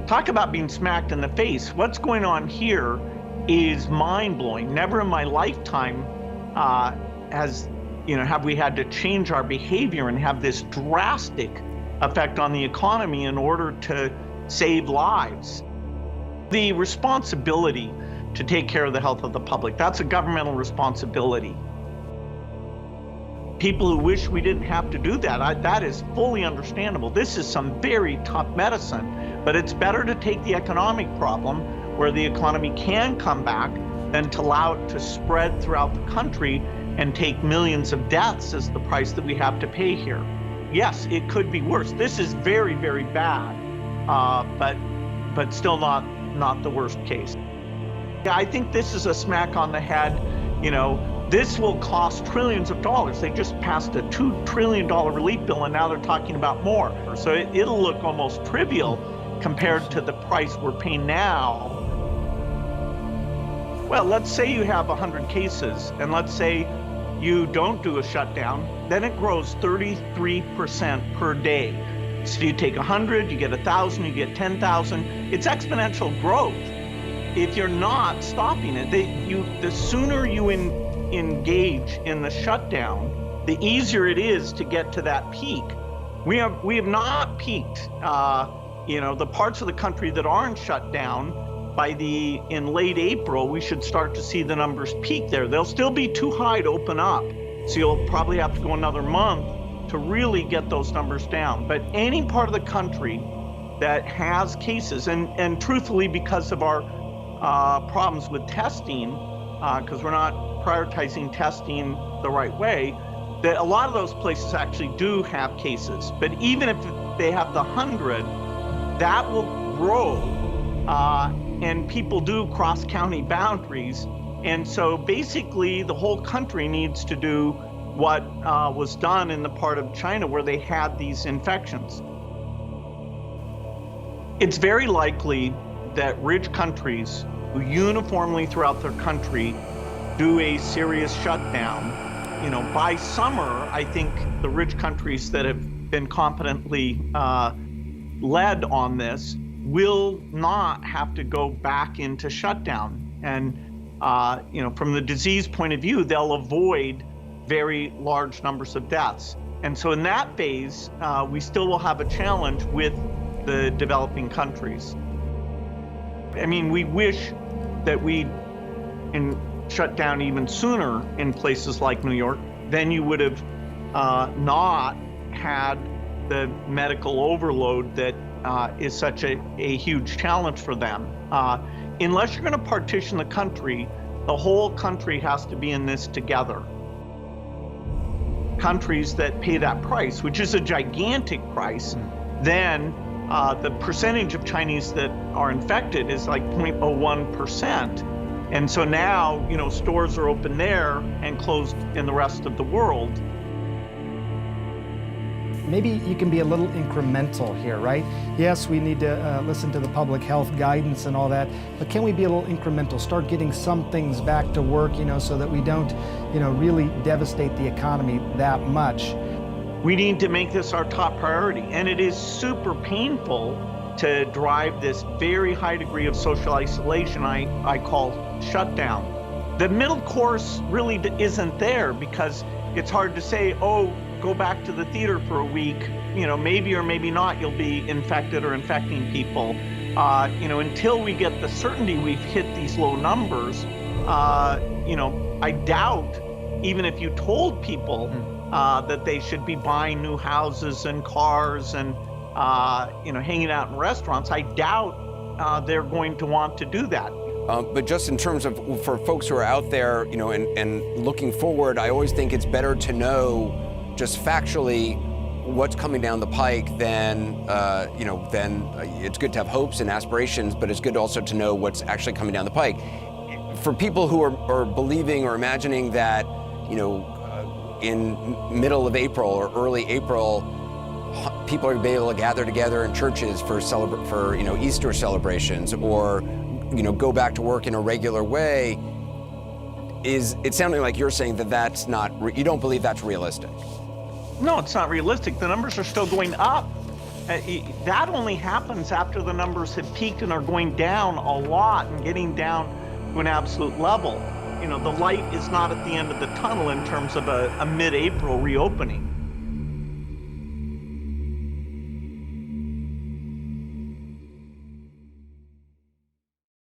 Talk about being smacked in the face. What's going on here is mind-blowing. Never in my lifetime have we had to change our behavior and have this drastic effect on the economy in order to save lives. The responsibility to take care of the health of the public, that's a governmental responsibility. People who wish we didn't have to do that, that is fully understandable. This is some very tough medicine, but it's better to take the economic problem where the economy can come back than to allow it to spread throughout the country and take millions of deaths as the price that we have to pay here. Yes, it could be worse. This is very, very bad, but still not the worst case. Yeah, I think this is a smack on the head. This will cost trillions of dollars. They just passed a $2 trillion relief bill, and now they're talking about more. So it'll look almost trivial compared to the price we're paying now. Well, let's say you have 100 cases, and let's say you don't do a shutdown, then it grows 33% per day. So you take 100, you get 1,000, you get 10,000. It's exponential growth. If you're not stopping it, the sooner you engage in the shutdown, the easier it is to get to that peak. We have not peaked. The parts of the country that aren't shut down, in late April, we should start to see the numbers peak there. They'll still be too high to open up. So you'll probably have to go another month to really get those numbers down. But any part of the country that has cases, and truthfully, because of our problems with testing, because we're not prioritizing testing the right way, that a lot of those places actually do have cases. But even if they have the 100, that will grow. And people do cross county boundaries. And so basically the whole country needs to do what was done in the part of China where they had these infections. It's very likely that rich countries who uniformly throughout their country do a serious shutdown, by summer, I think the rich countries that have been competently led on this will not have to go back into shutdown. And, from the disease point of view, they'll avoid very large numbers of deaths. And so in that phase, we still will have a challenge with the developing countries. I mean, we wish that we'd shut down even sooner in places like New York. Then you would have not had the medical overload that is such a huge challenge for them. Unless you're going to partition the country, the whole country has to be in this together. Countries that pay that price, which is a gigantic price, then the percentage of Chinese that are infected is like 0.01%. And so now, stores are open there and closed in the rest of the world. Maybe you can be a little incremental here, right? Yes, we need to listen to the public health guidance and all that, but can we be a little incremental? Start getting some things back to work, so that we don't, really devastate the economy that much. We need to make this our top priority, and it is super painful to drive this very high degree of social isolation I call shutdown. The middle course really isn't there because it's hard to say, oh, go back to the theater for a week, maybe or maybe not you'll be infected or infecting people. Until we get the certainty we've hit these low numbers, I doubt, even if you told people that they should be buying new houses and cars and hanging out in restaurants, I doubt they're going to want to do that. But just in terms of, for folks who are out there, and looking forward, I always think it's better to know just factually what's coming down the pike than it's good to have hopes and aspirations, but it's good also to know what's actually coming down the pike. For people who are believing or imagining that, in middle of April or early April, people are going to be able to gather together in churches for Easter celebrations or, go back to work in a regular way, it's sounding like you're saying that you don't believe that's realistic. No, it's not realistic. The numbers are still going up. That only happens after the numbers have peaked and are going down a lot and getting down to an absolute level. The light is not at the end of the tunnel in terms of a mid-April reopening.